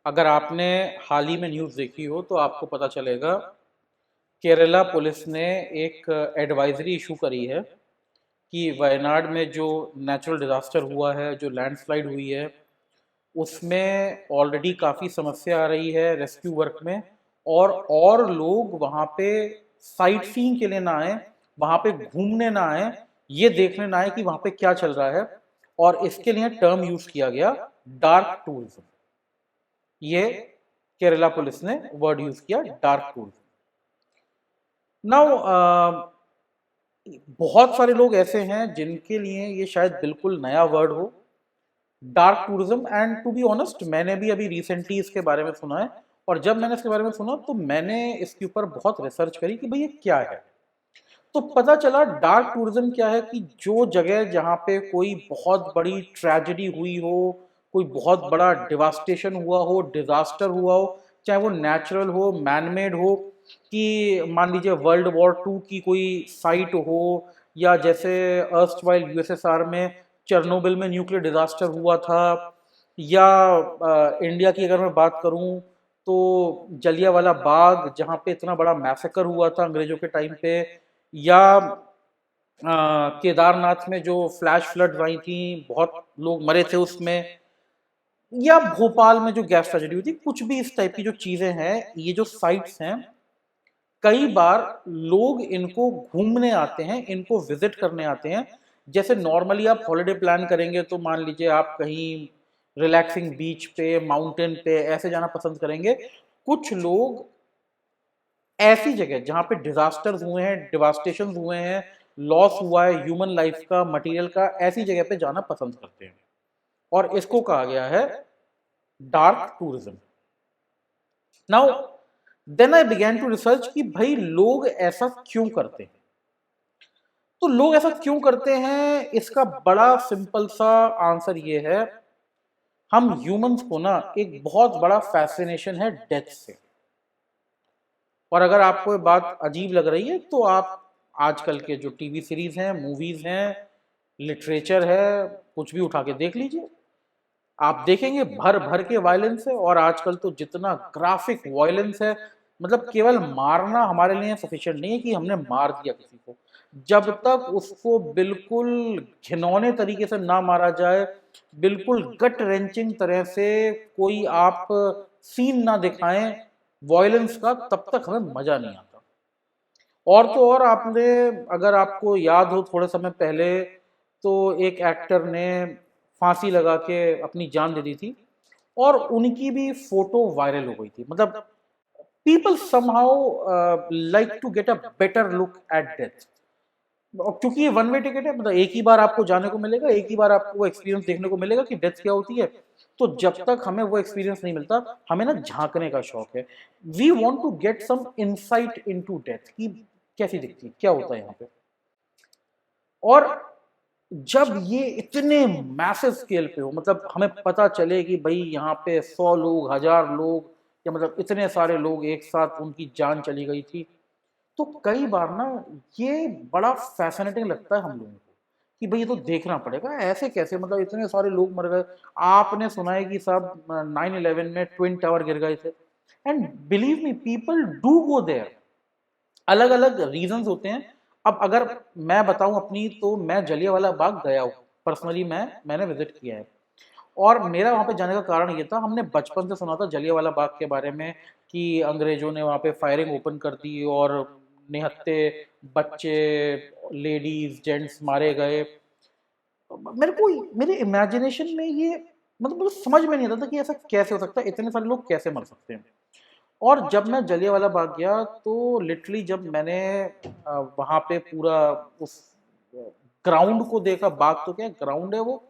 अगर आपने हाल ही में न्यूज़ देखी हो तो आपको पता चलेगा। केरला पुलिस ने एक एडवाइजरी इशू करी है कि वायनाड में जो नेचुरल डिज़ास्टर हुआ है, जो लैंडस्लाइड हुई है, उसमें ऑलरेडी काफ़ी समस्या आ रही है रेस्क्यू वर्क में। और लोग वहाँ पे साइट सीइंग के लिए ना आए, वहाँ पे घूमने ना आए, ये देखने ना आए कि वहाँ पे क्या चल रहा है। और इसके लिए टर्म यूज़ किया गया, डार्क टूरिज्म। ये केरला पुलिस ने वर्ड यूज किया, डार्क टूरिज्म। नाउ बहुत सारे लोग ऐसे हैं जिनके लिए ये शायद बिल्कुल नया वर्ड हो, dark tourism. And to be honest, मैंने भी अभी रिसेंटली इसके बारे में सुना है। और जब मैंने इसके बारे में सुना तो मैंने इसके ऊपर बहुत रिसर्च करी कि भाई ये क्या है। तो पता चला डार्क टूरिज्म क्या है कि जो जगह जहाँ पे कोई बहुत बड़ी ट्रेजेडी हुई हो, कोई बहुत बड़ा डिवास्टेशन हुआ हो, डिजास्टर हुआ हो, चाहे वो नेचुरल हो, मैनमेड हो, कि मान लीजिए वर्ल्ड वॉर 2 की कोई साइट हो, या जैसे अर्स्टवाइल यूएसएसआर में चेरनोबिल में न्यूक्लियर डिजास्टर हुआ था, या इंडिया की अगर मैं बात करूं तो जलियांवाला बाग जहाँ पे इतना बड़ा मैसेकर हुआ था अंग्रेजों के टाइम पे, या केदारनाथ में जो फ्लैश फ्लड आई थी, बहुत लोग मरे थे उसमें, या भोपाल में जो गैस ट्रेजेडी हुई थी, कुछ भी इस टाइप की जो चीजें हैं, ये जो साइट्स हैं, कई बार लोग इनको घूमने आते हैं, इनको विजिट करने आते हैं। जैसे नॉर्मली आप हॉलिडे प्लान करेंगे तो मान लीजिए आप कहीं रिलैक्सिंग बीच पे, माउंटेन पे ऐसे जाना पसंद करेंगे। कुछ लोग ऐसी जगह जहां पे डिजास्टर्स हुए हैं, डिवास्टेशन हुए हैं, लॉस हुआ है ह्यूमन लाइफ का, मटेरियल का, ऐसी जगह पे जाना पसंद करते हैं। और इसको कहा गया है dark tourism. Now then I began to research कि भाई लोग ऐसा क्यों करते हैं। तो लोग ऐसा क्यों करते हैं, इसका बड़ा सिंपल सा आंसर ये है। हम ह्यूमंस को ना एक बहुत बड़ा फैसिनेशन है डेथ से। और अगर आपको ये बात अजीब लग रही है तो आप आजकल के जो टीवी सीरीज हैं, मूवीज हैं, लिटरेचर है, कुछ भी उठा के देख लीजिए। आप देखेंगे भर भर के वायलेंस है। और आजकल तो जितना ग्राफिक वायलेंस है, मतलब केवल मारना हमारे लिए सफिशिएंट नहीं है कि हमने मार दिया किसी को। जब तक उसको बिल्कुल घिनौने तरीके से ना मारा जाए, बिल्कुल गट रेंचिंग तरह से कोई आप सीन ना दिखाएं वायलेंस का, तब तक हमें मजा नहीं आता। और तो और आपने, अगर आपको याद हो थोड़े समय पहले, तो एक एक्टर ने फांसी लगा के अपनी जान दे दी थी। और उनकी भी फोटो वायरल हो गई थी। मतलब people somehow like to get a better look at death. क्योंकि ये वन वे टिकट है, मतलब एक ही बार आपको जाने को मिलेगा, एक ही बार आपको वो एक्सपीरियंस देखने को मिलेगा कि डेथ क्या होती है। तो जब तक हमें वो एक्सपीरियंस नहीं मिलता, हमें ना झांकने का शौक है। We want to get some insight into death की कैसी दिखती है, क्या होता है यहाँ पे। और जब ये इतने मैसिव स्केल पे हो, मतलब हमें पता चले कि भाई यहाँ पे 100 लोग, 1000 लोग, या मतलब इतने सारे लोग एक साथ उनकी जान चली गई थी, तो कई बार ना ये बड़ा फैसिनेटिंग लगता है हम लोगों को कि भाई ये तो देखना पड़ेगा, ऐसे कैसे, मतलब इतने सारे लोग मर गए। आपने सुना है कि सब 9/11 में ट्विन टावर गिर गए थे। And believe me, people do go there. अलग अलग रीजंस होते हैं। अब अगर मैं बताऊं अपनी, तो मैं जलियांवाला बाग गया हूँ पर्सनली, मैंने विजिट किया है। और मेरा वहाँ पे जाने का कारण ये था, हमने बचपन से सुना था जलियांवाला बाग के बारे में कि अंग्रेजों ने वहाँ पे फायरिंग ओपन कर दी और निहत्थे बच्चे, लेडीज, जेंट्स मारे गए। मेरे को, मेरे इमेजिनेशन में ये, मतलब मुझे समझ में नहीं आता था कि ऐसा कैसे हो सकता है, इतने सारे लोग कैसे मर सकते हैं। और जब मैं जलियांवाला बाग गया तो लिटरली जब मैंने वहाँ पे पूरा उस ग्राउंड को देखा, बाग तो क्या ग्राउंड है वो,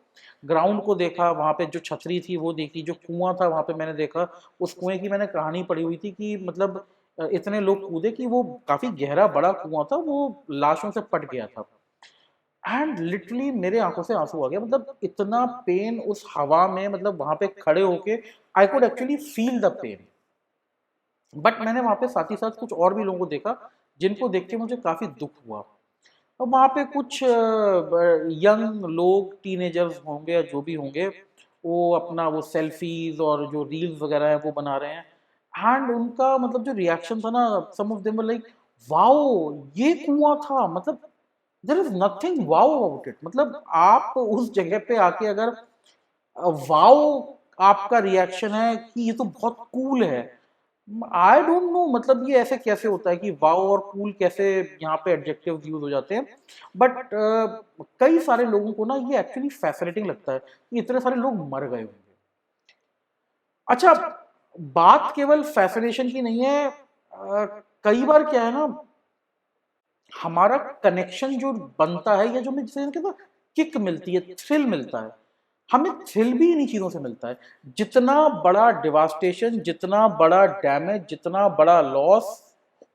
ग्राउंड को देखा, वहाँ पे जो छतरी थी वो देखी, जो कुआं था वहाँ पे मैंने देखा। उस कुएं की मैंने कहानी पढ़ी हुई थी कि मतलब इतने लोग कूदे कि वो काफी गहरा बड़ा कुआं था, वो लाशों से पट गया था। एंड लिटरली मेरे आंखों से आंसू आ गया, मतलब इतना पेन उस हवा में, मतलब वहां पे खड़े होके I could actually feel the pain. But मैंने वहां पे साथ ही साथ कुछ और भी लोगों को देखा जिनको देख के मुझे काफी दुख हुआ। और वहाँ पे कुछ यंग लोग, टीनेजर्स होंगे या जो भी होंगे, वो अपना वो सेल्फीज और जो रील्स वगैरह है वो बना रहे हैं, एंड उनका मतलब जो रिएक्शन था ना, some of them were like wow, ये कुआं था, मतलब there is nothing wow about it. मतलब आप उस जगह पे आके अगर वाओ आपका रिएक्शन है कि ये तो बहुत कूल है, आई डोंट नो मतलब ये ऐसे कैसे होता है कि वाओ और कूल कैसे यहाँ पे एडजेक्टिव यूज हो जाते हैं। बट कई सारे लोगों को ना ये एक्चुअली फैसिनेटिंग लगता है कि इतने सारे लोग मर गए होंगे। अच्छा, बात केवल फैसिनेशन की नहीं है, कई बार क्या है ना, हमारा कनेक्शन जो बनता है या जो हमें जिसे कहते हैं किक मिलती है, थ्रिल मिलता है, हमें थ्रिल भी इन्हीं चीजों से मिलता है। जितना बड़ा डिवास्टेशन, जितना बड़ा डैमेज, जितना बड़ा लॉस,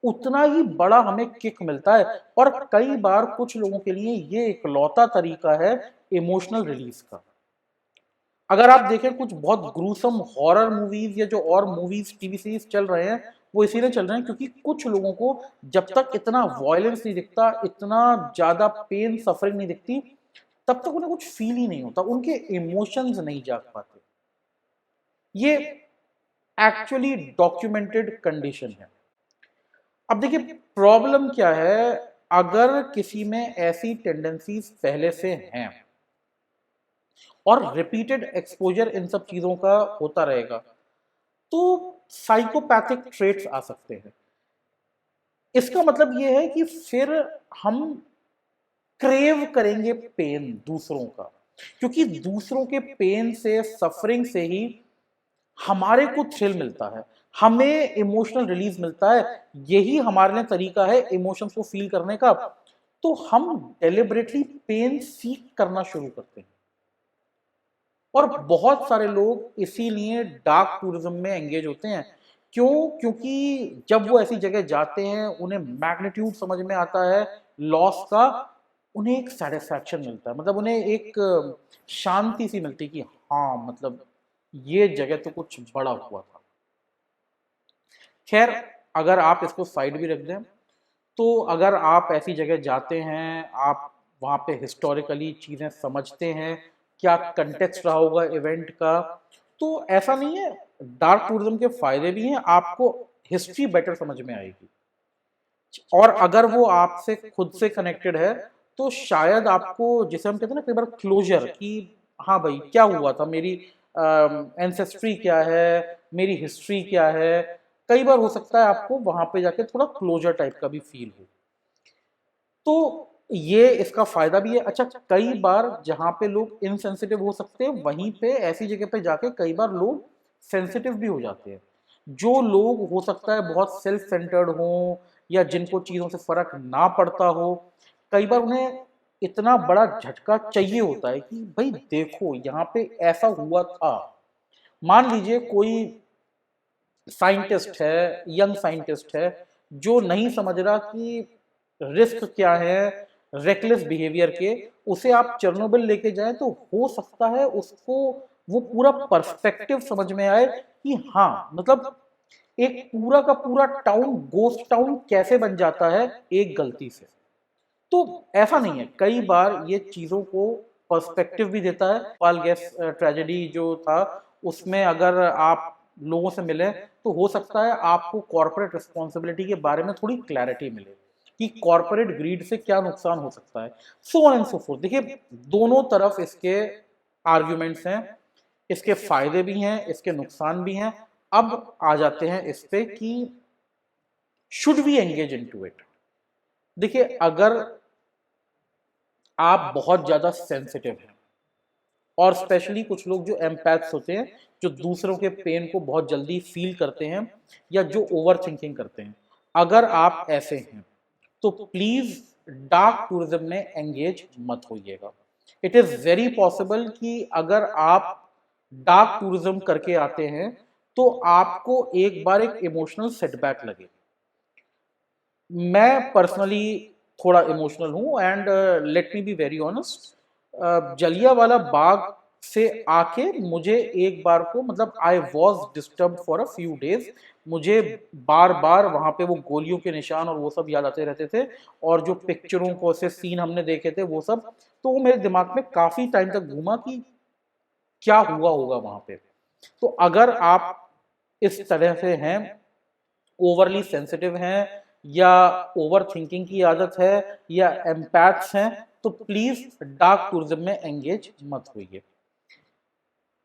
उतना ही बड़ा हमें किक मिलता है। और कई बार कुछ लोगों के लिए ये इकलौता तरीका है इमोशनल रिलीज का। अगर आप देखें कुछ बहुत ग्रूसम हॉरर मूवीज या जो और मूवीज टीवी सीरीज चल रहे हैं, वो इसीलिए चल रहे हैं क्योंकि कुछ लोगों को जब तक इतना वायलेंस नहीं दिखता, इतना ज्यादा पेन सफरिंग नहीं दिखती, तब तक उन्हें कुछ फील ही नहीं होता, उनके इमोशंस नहीं जाग पाते। ये एक्चुअली डॉक्यूमेंटेड कंडीशन है। अब देखिए प्रॉब्लम क्या है, अगर किसी में ऐसी टेंडेंसीज पहले से हैं और रिपीटेड एक्सपोजर इन सब चीजों का होता रहेगा, तो साइकोपैथिक ट्रेट्स आ सकते हैं। इसका मतलब ये है कि फिर हम क्रेव करेंगे पेन दूसरों का, क्योंकि दूसरों के पेन से, सफरिंग से ही हमारे को थ्रिल मिलता है, हमें इमोशनल रिलीज मिलता है। यही हमारे लिए तरीका है इमोशंस को फील करने का। तो हम डेलिबरेटली पेन सीक करना शुरू करते हैं। और बहुत सारे लोग इसीलिए डार्क टूरिज्म में एंगेज होते हैं। क्यों? क्योंकि जब वो ऐसी जगह जाते हैं, उन्हें मैग्नीट्यूड समझ में आता है लॉस का, उन्हें एक सेटिस्फैक्शन मिलता है, मतलब उन्हें एक शांति सी मिलती है कि हाँ, मतलब ये जगह तो कुछ बड़ा हुआ था। खैर, अगर आप इसको साइड भी रख दें, तो अगर आप ऐसी जगह जाते हैं, आप वहाँ पे हिस्टोरिकली चीज़ें समझते हैं, क्या कंटेक्स्ट रहा होगा इवेंट का, तो ऐसा नहीं है, डार्क टूरिज्म के फायदे भी हैं, आपको हिस्ट्री बेटर समझ में आएगी। और अगर वो आपसे खुद से कनेक्टेड है, तो शायद आपको, जिसे हम कहते हैं ना कई बार क्लोजर, कि हाँ भाई क्या हुआ था, मेरी एंसेस्ट्री क्या है, मेरी हिस्ट्री क्या है, कई बार हो सकता है आपको वहां पे जाके थोड़ा क्लोजर टाइप का भी फील हो। तो ये इसका फायदा भी है। अच्छा, कई बार जहाँ पे लोग इनसेंसिटिव हो सकते हैं, वहीं पे ऐसी जगह पे जाके कई बार लोग सेंसिटिव भी हो जाते हैं। जो लोग हो सकता है बहुत सेल्फ सेंटर्ड हो, या जिनको चीज़ों से फर्क ना पड़ता हो, कई बार उन्हें इतना बड़ा झटका चाहिए होता है कि भाई देखो यहाँ पे ऐसा हुआ था। मान लीजिए कोई साइंटिस्ट है, यंग साइंटिस्ट है, जो नहीं समझ रहा कि रिस्क क्या है रेकलेस बिहेवियर के, उसे आप चेरनोबिल लेके जाएं तो हो सकता है उसको वो पूरा पर्सपेक्टिव समझ में आए कि हाँ, मतलब एक पूरा का पूरा टाउन गोस्ट टाउन कैसे बन जाता है एक गलती से। तो ऐसा नहीं है, कई बार ये चीजों को पर्सपेक्टिव भी देता है। पाल गैस ट्रेजेडी जो था, उसमें अगर आप लोगों से मिले, तो हो सकता है आपको कॉर्पोरेट रिस्पॉन्सिबिलिटी के बारे में थोड़ी क्लैरिटी मिले कि कॉर्पोरेट ग्रीड से क्या नुकसान हो सकता है, so on and so fourth. देखिए, दोनों तरफ इसके आर्ग्यूमेंट्स हैं, इसके फायदे भी हैं, इसके नुकसान भी हैं। अब आ जाते हैं इस पे कि should we engage into it. देखिए, अगर आप बहुत ज्यादा सेंसिटिव हैं, और स्पेशली कुछ लोग जो एम्पैथ्स होते हैं, जो दूसरों के पेन को बहुत जल्दी फील करते हैं, या जो ओवर थिंकिंग करते हैं, अगर आप ऐसे हैं, तो प्लीज डार्क टूरिज्म में एंगेज मत होइएगा। इट इज वेरी पॉसिबल कि अगर आप डार्क टूरिज्म करके आते हैं, तो आपको एक बार एक इमोशनल सेटबैक लगे। मैं पर्सनली थोड़ा इमोशनल हूँ, and let me be very honest, Jallianwala Bagh से आके मुझे एक बार को, मतलब I was disturb for a few days. मुझे बार बार वहां पे वो गोलियों के निशान और वो सब याद आते रहते थे, और जो पिक्चरों को से सीन हमने देखे थे वो सब, तो वो मेरे दिमाग में काफी टाइम तक घूमा कि क्या हुआ होगा वहां पे। तो अगर आप इस तरह से हैं, ओवरली सेंसिटिव हैं, या ओवर थिंकिंग की आदत है, या एम्पैथ्स हैं, तो प्लीज डार्क टूरिज्म में एंगेज मत होइए।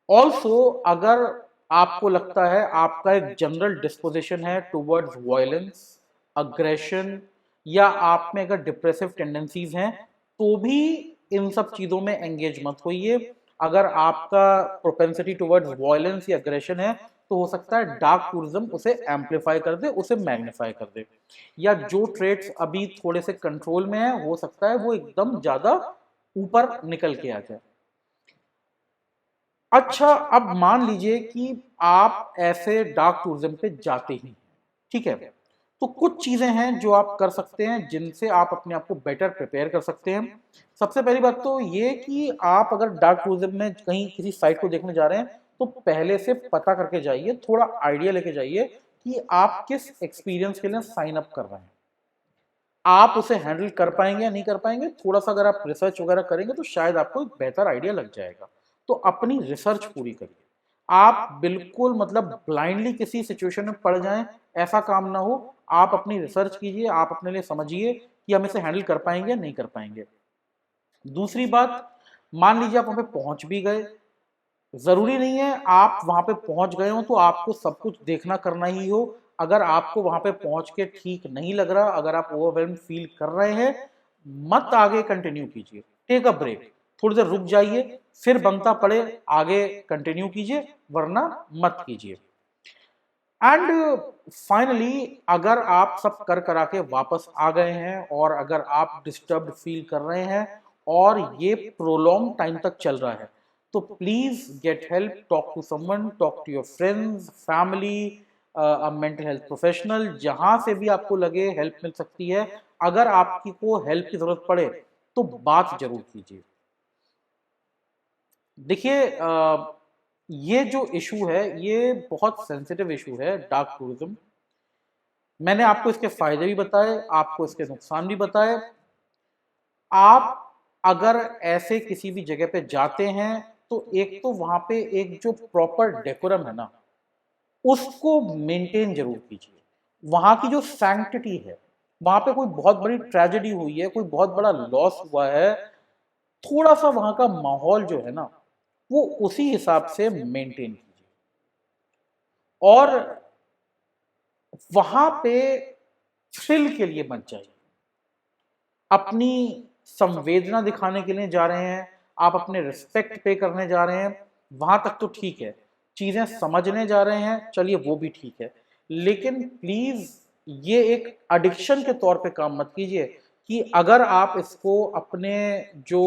ऑल्सो अगर आपको लगता है आपका एक जनरल डिस्पोजिशन है टुवर्ड्स वायलेंस, अग्रेशन, या आप में अगर डिप्रेसिव टेंडेंसीज हैं, तो भी इन सब चीजों में एंगेज मत होइए। अगर आपका प्रोपेंसिटी टुवर्ड्स वायलेंस या अग्रेशन है, तो हो सकता है डार्क टूरिज्म उसे एम्पलीफाई कर दे, उसे मैग्नीफाई कर दे, या जो ट्रेट्स अभी थोड़े से कंट्रोल में है, हो सकता है वो एकदम ज्यादा ऊपर निकल के आ जाए। अच्छा, अब मान लीजिए कि आप ऐसे डार्क टूरिज्म पे जाते ही, ठीक है, तो कुछ चीजें हैं जो आप कर सकते हैं जिनसे आप अपने आप को बेटर प्रिपेयर कर सकते हैं। सबसे पहली बात तो ये कि आप अगर डार्क टूरिज्म में कहीं किसी साइट को देखने जा रहे हैं, तो पहले से पता करके जाइए, थोड़ा आइडिया लेके जाइए कि आप किस एक्सपीरियंस के लिए साइन अप कर रहे हैं, आप उसे हैंडल कर पाएंगे या नहीं कर पाएंगे। थोड़ा सा अगर आप रिसर्च वगैरह करेंगे तो शायद आपको एक बेहतर आइडिया लग जाएगा। तो अपनी रिसर्च पूरी करिए। आप बिल्कुल मतलब ब्लाइंडली किसी सिचुएशन में पड़ जाएं, ऐसा काम ना हो। आप अपनी रिसर्च कीजिए, आप अपने लिए समझिए कि हम इसे हैंडल कर पाएंगे या नहीं कर पाएंगे। दूसरी बात, मान लीजिए आप वहां पे पहुंच भी गए, जरूरी नहीं है आप वहां पे पहुंच गए हो तो आपको सब कुछ देखना करना ही हो। अगर आपको वहां पे पहुंच के ठीक नहीं लग रहा, अगर आप ओवरवेल्म फील कर रहे हैं, मत आगे कंटिन्यू कीजिए, टेक अ ब्रेक, थोड़ी देर रुक जाइए, फिर बनता पड़े आगे कंटिन्यू कीजिए, वरना मत कीजिए। एंड फाइनली, अगर आप सब कर करा के वापस आ गए हैं और अगर आप डिस्टर्ब्ड फील कर रहे हैं और ये प्रोलॉन्ग टाइम तक चल रहा है, तो please get help, talk to someone, talk to your friends, family, a mental health professional, जहां से भी आपको लगे हेल्प मिल सकती है। अगर आपकी को हेल्प की जरूरत पड़े तो बात जरूर कीजिए। देखिए, ये जो इशू है ये बहुत सेंसिटिव इशू है, डार्क टूरिज्म। मैंने आपको इसके फायदे भी बताए, आपको इसके नुकसान भी बताए। आप अगर ऐसे किसी भी जगह पे जाते हैं, तो एक तो वहां पे एक जो प्रॉपर डेकोरम है ना, उसको मेंटेन जरूर कीजिए। वहां की जो सैंक्टिटी है, वहां पे कोई बहुत बड़ी ट्रेजेडी हुई है, कोई बहुत बड़ा लॉस हुआ है, थोड़ा सा वहां का माहौल जो है ना, वो उसी हिसाब से मेंटेन कीजिए। और वहां पे थ्रिल के लिए मत जाइए, अपनी संवेदना दिखाने के लिए जा रहे हैं, आप अपने रिस्पेक्ट पे करने जा रहे हैं, वहां तक तो ठीक है। चीजें समझने जा रहे हैं, चलिए वो भी ठीक है, लेकिन प्लीज ये एक एडिक्शन के तौर पे काम मत कीजिए कि अगर आप इसको अपने जो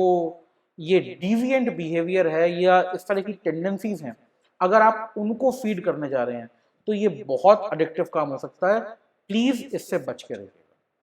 ये डिविएंट बिहेवियर है या इस तरह की टेंडेंसीज हैं, अगर आप उनको फीड करने जा रहे हैं, तो ये बहुत एडिक्टिव काम हो सकता है। प्लीज इससे बच के रहिए।